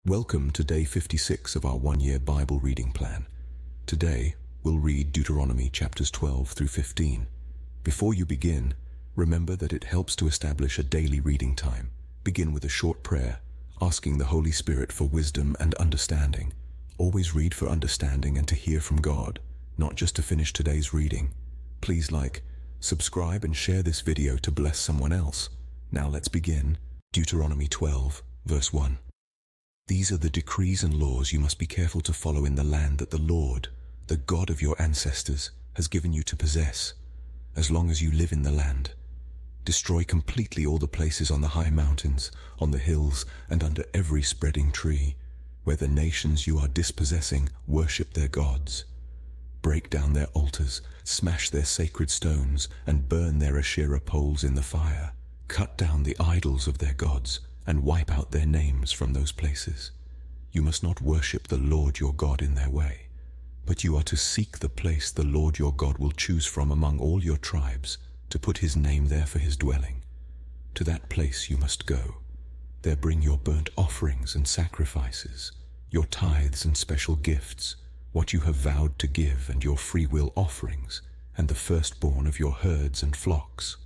Welcome to day 56 of our one-year Bible reading plan. Today, we'll read Deuteronomy chapters 12 through 15. Before you begin, remember that it helps to establish a daily reading time. Begin with a short prayer, asking the Holy Spirit for wisdom and understanding. Always read for understanding and to hear from God, not just to finish today's reading. Please like, subscribe and share this video to bless someone else. Now let's begin. Deuteronomy 12, verse 1. These are the decrees and laws you must be careful to follow in the land that the Lord, the God of your ancestors, has given you to possess, as long as you live in the land. Destroy completely all the places on the high mountains, on the hills, and under every spreading tree, where the nations you are dispossessing worship their gods. Break down their altars, smash their sacred stones, and burn their Asherah poles in the fire. Cut down the idols of their gods, and wipe out their names from those places. You must not worship the Lord your God in their way, but you are to seek the place the Lord your God will choose from among all your tribes, to put his name there for his dwelling. To that place you must go. There bring your burnt offerings and sacrifices, your tithes and special gifts, what you have vowed to give, and your free will offerings, and the firstborn of your herds and flocks.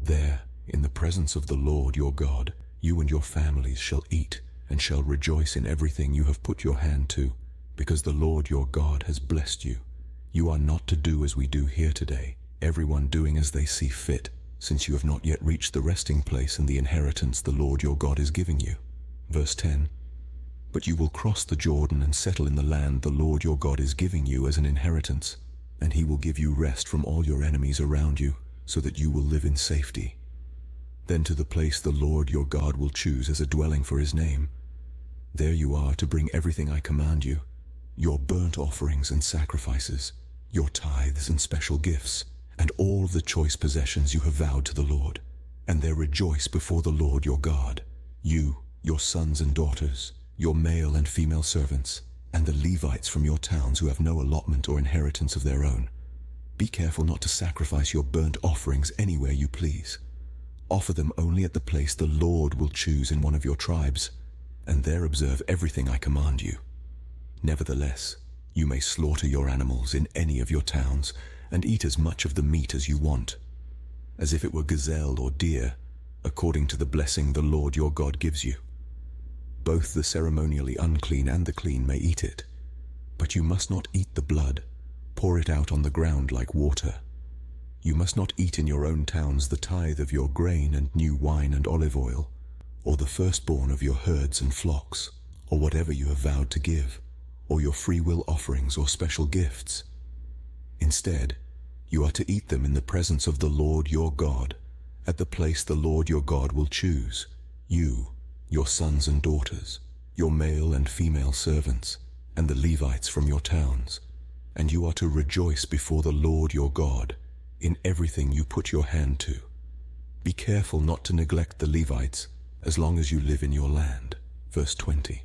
There, in the presence of the Lord your God, you and your families shall eat and shall rejoice in everything you have put your hand to, because the Lord your God has blessed you. You are not to do as we do here today, everyone doing as they see fit, since you have not yet reached the resting place and the inheritance the Lord your God is giving you. Verse 10. But you will cross the Jordan and settle in the land the Lord your God is giving you as an inheritance, and he will give you rest from all your enemies around you, so that you will live in safety. Then to the place the Lord your God will choose as a dwelling for his name. There you are to bring everything I command you, your burnt offerings and sacrifices, your tithes and special gifts, and all of the choice possessions you have vowed to the Lord, and there rejoice before the Lord your God, you, your sons and daughters, your male and female servants, and the Levites from your towns who have no allotment or inheritance of their own. Be careful not to sacrifice your burnt offerings anywhere you please. Offer them only at the place the Lord will choose in one of your tribes, and there observe everything I command you. Nevertheless, you may slaughter your animals in any of your towns, and eat as much of the meat as you want, as if it were gazelle or deer, according to the blessing the Lord your God gives you. Both the ceremonially unclean and the clean may eat it, but you must not eat the blood. Pour it out on the ground like water. You must not eat in your own towns the tithe of your grain and new wine and olive oil, or the firstborn of your herds and flocks, or whatever you have vowed to give, or your free will offerings or special gifts. Instead, you are to eat them in the presence of the Lord your God, at the place the Lord your God will choose, you, your sons and daughters, your male and female servants, and the Levites from your towns, and you are to rejoice before the Lord your God in everything you put your hand to. Be careful not to neglect the Levites as long as you live in your land. Verse 20.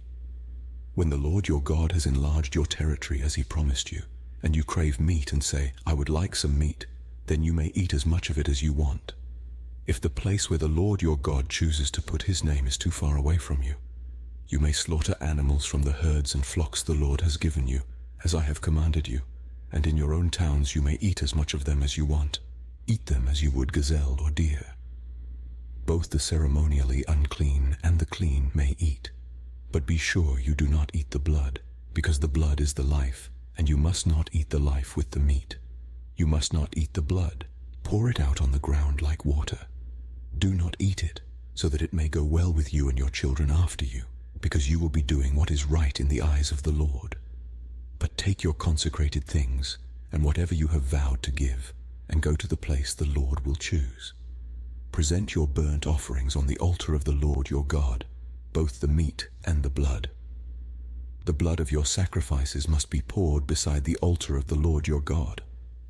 When the Lord your God has enlarged your territory as he promised you, and you crave meat and say, I would like some meat, then you may eat as much of it as you want. If the place where the Lord your God chooses to put his name is too far away from you, you may slaughter animals from the herds and flocks the Lord has given you, as I have commanded you, and in your own towns you may eat as much of them as you want. Eat them as you would gazelle or deer. Both the ceremonially unclean and the clean may eat, but be sure you do not eat the blood, because the blood is the life, and you must not eat the life with the meat. You must not eat the blood. Pour it out on the ground like water. Do not eat it, so that it may go well with you and your children after you, because you will be doing what is right in the eyes of the Lord. But take your consecrated things, and whatever you have vowed to give, and go to the place the Lord will choose. Present your burnt offerings on the altar of the Lord your God, both the meat and the blood. The blood of your sacrifices must be poured beside the altar of the Lord your God,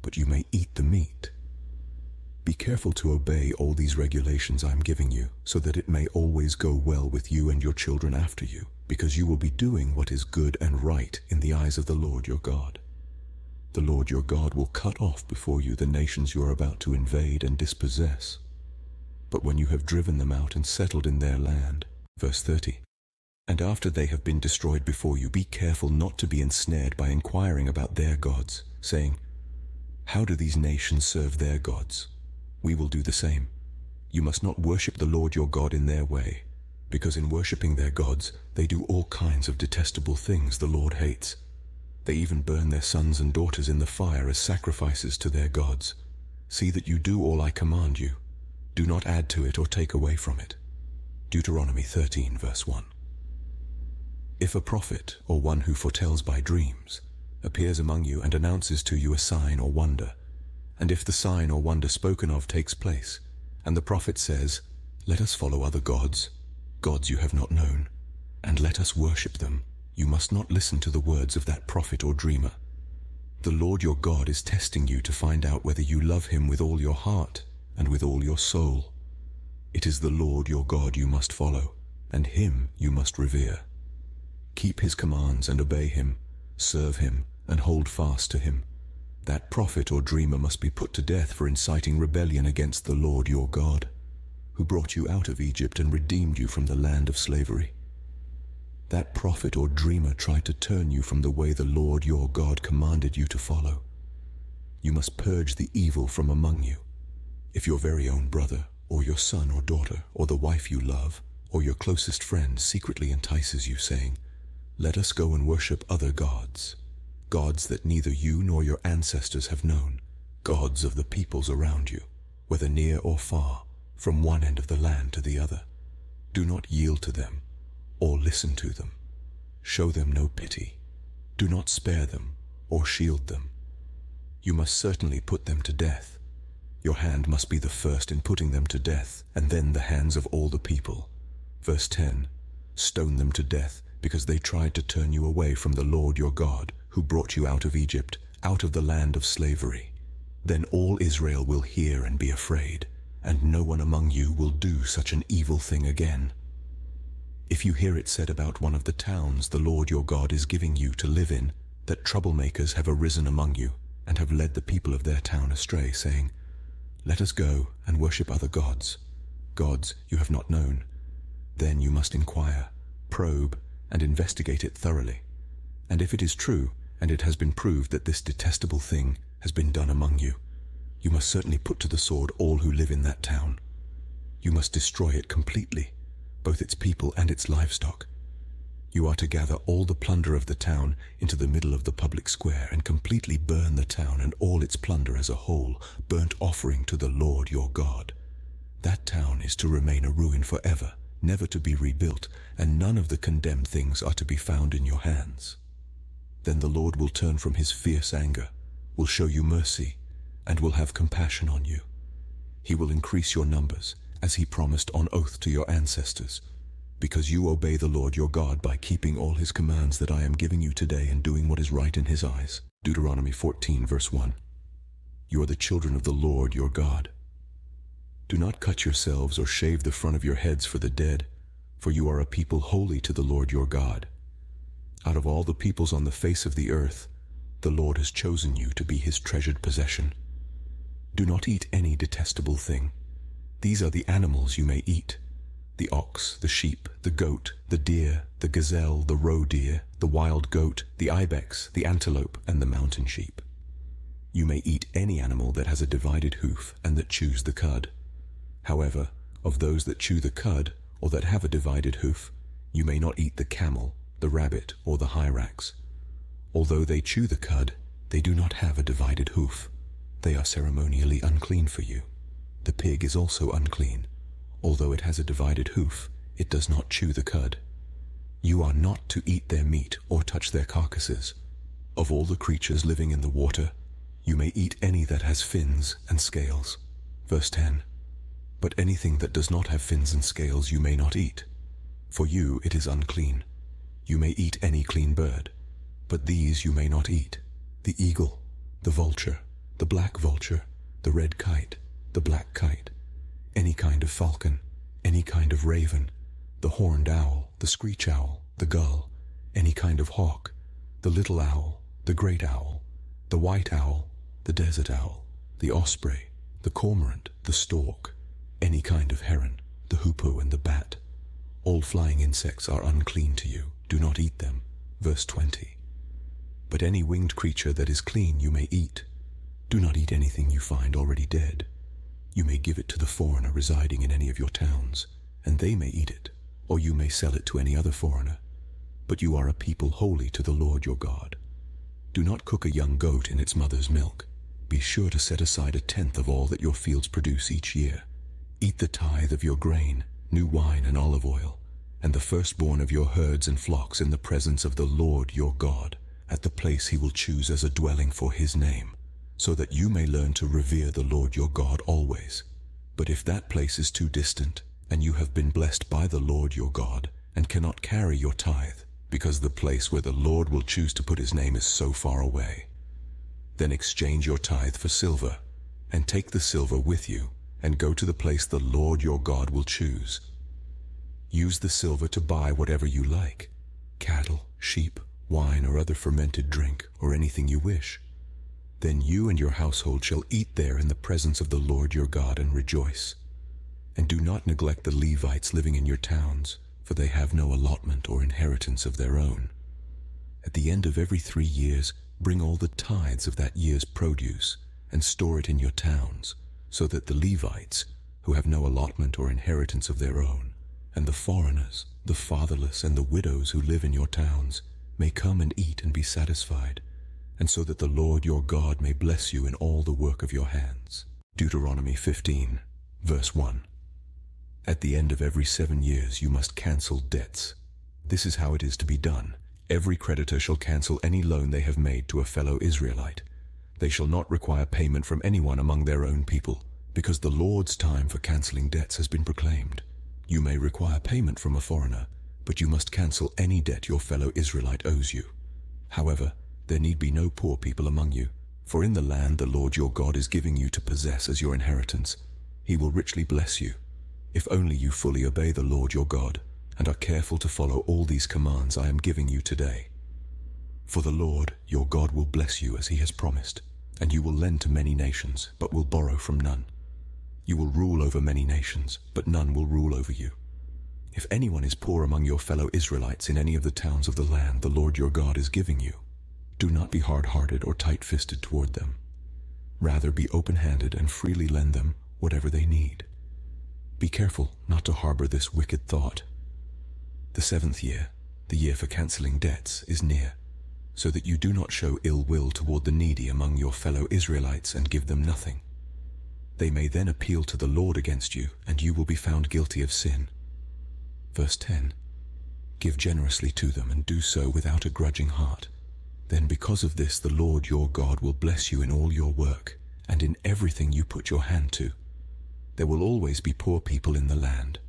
but you may eat the meat. Be careful to obey all these regulations I am giving you, so that it may always go well with you and your children after you, because you will be doing what is good and right in the eyes of the Lord your God. The Lord your God will cut off before you the nations you are about to invade and dispossess. But when you have driven them out and settled in their land, verse 30, And after they have been destroyed before you, be careful not to be ensnared by inquiring about their gods, saying, how do these nations serve their gods? We will do the same. You must not worship the Lord your God in their way, because in worshipping their gods, they do all kinds of detestable things the Lord hates. They even burn their sons and daughters in the fire as sacrifices to their gods. See that you do all I command you. Do not add to it or take away from it. Deuteronomy 13, verse 1. If a prophet, or one who foretells by dreams, appears among you and announces to you a sign or wonder, and if the sign or wonder spoken of takes place, and the prophet says, let us follow other gods, gods you have not known, and let us worship them, you must not listen to the words of that prophet or dreamer. The Lord your God is testing you to find out whether you love him with all your heart and with all your soul. It is the Lord your God you must follow, and him you must revere. Keep his commands and obey him, serve him and hold fast to him. That prophet or dreamer must be put to death for inciting rebellion against the Lord your God, who brought you out of Egypt and redeemed you from the land of slavery. That prophet or dreamer tried to turn you from the way the Lord your God commanded you to follow. You must purge the evil from among you. If your very own brother, or your son or daughter, or the wife you love, or your closest friend secretly entices you, saying, let us go and worship other gods, gods that neither you nor your ancestors have known, gods of the peoples around you, whether near or far, from one end of the land to the other. Do not yield to them, or listen to them. Show them no pity. Do not spare them, or shield them. You must certainly put them to death. Your hand must be the first in putting them to death, and then the hands of all the people. Verse 10, stone them to death, because they tried to turn you away from the Lord your God, who brought you out of Egypt, out of the land of slavery. Then all Israel will hear and be afraid, and no one among you will do such an evil thing again. If you hear it said about one of the towns the Lord your God is giving you to live in, that troublemakers have arisen among you, and have led the people of their town astray, saying, let us go and worship other gods, gods you have not known, then you must inquire, probe, and investigate it thoroughly. And if it is true, and it has been proved that this detestable thing has been done among you, you must certainly put to the sword all who live in that town. You must destroy it completely, both its people and its livestock. You are to gather all the plunder of the town into the middle of the public square and completely burn the town and all its plunder as a whole, burnt offering to the Lord your God. That town is to remain a ruin forever, never to be rebuilt, and none of the condemned things are to be found in your hands. Then the Lord will turn from his fierce anger, will show you mercy, and will have compassion on you. He will increase your numbers, as he promised on oath to your ancestors, because you obey the Lord your God by keeping all his commands that I am giving you today and doing what is right in his eyes. Deuteronomy 14, verse 1. You are the children of the Lord your God. Do not cut yourselves or shave the front of your heads for the dead, for you are a people holy to the Lord your God. Out of all the peoples on the face of the earth, the Lord has chosen you to be his treasured possession. Do not eat any detestable thing. These are the animals you may eat: the ox, the sheep, the goat, the deer, the gazelle, the roe deer, the wild goat, the ibex, the antelope, and the mountain sheep. You may eat any animal that has a divided hoof and that chews the cud. However, of those that chew the cud, or that have a divided hoof, you may not eat the camel, the rabbit, or the hyrax. Although they chew the cud, they do not have a divided hoof. They are ceremonially unclean for you. The pig is also unclean. Although it has a divided hoof, it does not chew the cud. You are not to eat their meat or touch their carcasses. Of all the creatures living in the water, you may eat any that has fins and scales. Verse 10. But anything that does not have fins and scales you may not eat. For you it is unclean. You may eat any clean bird, but these you may not eat: the eagle, the vulture, the black vulture, the red kite, the black kite, any kind of falcon, any kind of raven, the horned owl, the screech owl, the gull, any kind of hawk, the little owl, the great owl, the white owl, the desert owl, the osprey, the cormorant, the stork, any kind of heron, the hoopoe and the bat. All flying insects are unclean to you. Do not eat them. Verse 20. But any winged creature that is clean you may eat. Do not eat anything you find already dead. You may give it to the foreigner residing in any of your towns, and they may eat it, or you may sell it to any other foreigner. But you are a people holy to the Lord your God. Do not cook a young goat in its mother's milk. Be sure to set aside 1/10 of all that your fields produce each year. Eat the tithe of your grain, new wine and olive oil, and the firstborn of your herds and flocks in the presence of the Lord your God, at the place he will choose as a dwelling for his name, so that you may learn to revere the Lord your God always. But if that place is too distant, and you have been blessed by the Lord your God, and cannot carry your tithe, because the place where the Lord will choose to put his name is so far away, then exchange your tithe for silver, and take the silver with you, and go to the place the Lord your God will choose. Use the silver to buy whatever you like, cattle, sheep, wine, or other fermented drink, or anything you wish. Then you and your household shall eat there in the presence of the Lord your God and rejoice. And do not neglect the Levites living in your towns, for they have no allotment or inheritance of their own. At the end of every 3 years, bring all the tithes of that year's produce, and store it in your towns, so that the Levites, who have no allotment or inheritance of their own, and the foreigners, the fatherless, and the widows who live in your towns, may come and eat and be satisfied, and so that the Lord your God may bless you in all the work of your hands. Deuteronomy 15, verse 1. At the end of every 7 years you must cancel debts. This is how it is to be done. Every creditor shall cancel any loan they have made to a fellow Israelite. They shall not require payment from anyone among their own people, because the Lord's time for canceling debts has been proclaimed. You may require payment from a foreigner, but you must cancel any debt your fellow Israelite owes you. However, there need be no poor people among you, for in the land the Lord your God is giving you to possess as your inheritance, he will richly bless you, if only you fully obey the Lord your God, and are careful to follow all these commands I am giving you today. For the Lord your God will bless you as he has promised, and you will lend to many nations, but will borrow from none. You will rule over many nations, but none will rule over you. If anyone is poor among your fellow Israelites in any of the towns of the land the Lord your God is giving you, do not be hard-hearted or tight-fisted toward them. Rather be open-handed and freely lend them whatever they need. Be careful not to harbor this wicked thought. The 7th year, the year for canceling debts, is near, so that you do not show ill will toward the needy among your fellow Israelites and give them nothing. They may then appeal to the Lord against you, and you will be found guilty of sin. Verse 10. Give generously to them, and do so without a grudging heart. Then because of this the Lord your God will bless you in all your work, and in everything you put your hand to. There will always be poor people in the land.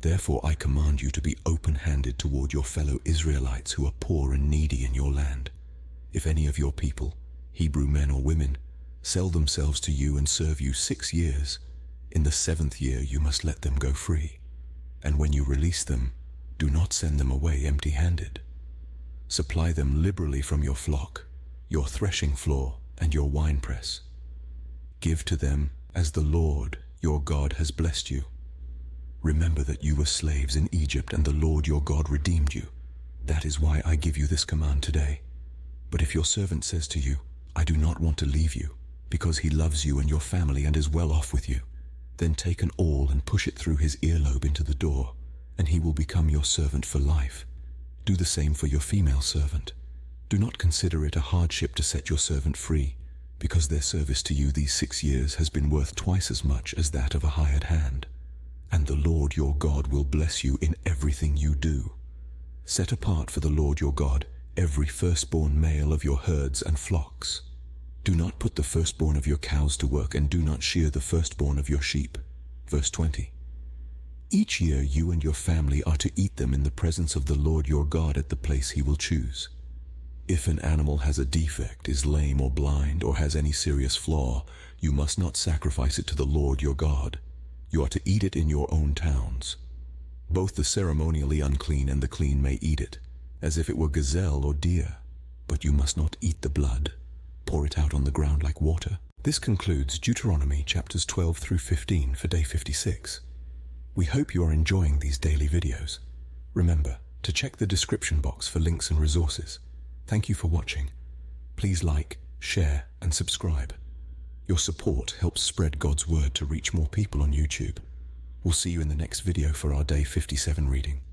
Therefore I command you to be open-handed toward your fellow Israelites who are poor and needy in your land. If any of your people, Hebrew men or women, sell themselves to you and serve you 6 years, in the 7th year you must let them go free. And when you release them, do not send them away empty-handed. Supply them liberally from your flock, your threshing floor, and your winepress. Give to them as the Lord your God has blessed you. Remember that you were slaves in Egypt, and the Lord your God redeemed you. That is why I give you this command today. But if your servant says to you, I do not want to leave you, because he loves you and your family and is well off with you, then take an awl and push it through his earlobe into the door, and he will become your servant for life. Do the same for your female servant. Do not consider it a hardship to set your servant free, because their service to you these 6 years has been worth twice as much as that of a hired hand. And the Lord your God will bless you in everything you do. Set apart for the Lord your God every firstborn male of your herds and flocks. Do not put the firstborn of your cows to work, and do not shear the firstborn of your sheep. Verse 20. Each year you and your family are to eat them in the presence of the Lord your God at the place he will choose. If an animal has a defect, is lame or blind, or has any serious flaw, you must not sacrifice it to the Lord your God. You are to eat it in your own towns. Both the ceremonially unclean and the clean may eat it, as if it were gazelle or deer, but you must not eat the blood. Pour it out on the ground like water. This concludes Deuteronomy chapters 12 through 15 for day 56. We hope you are enjoying these daily videos. Remember to check the description box for links and resources. Thank you for watching. Please like, share, and subscribe. Your support helps spread God's word to reach more people on YouTube. We'll see you in the next video for our Day 57 reading.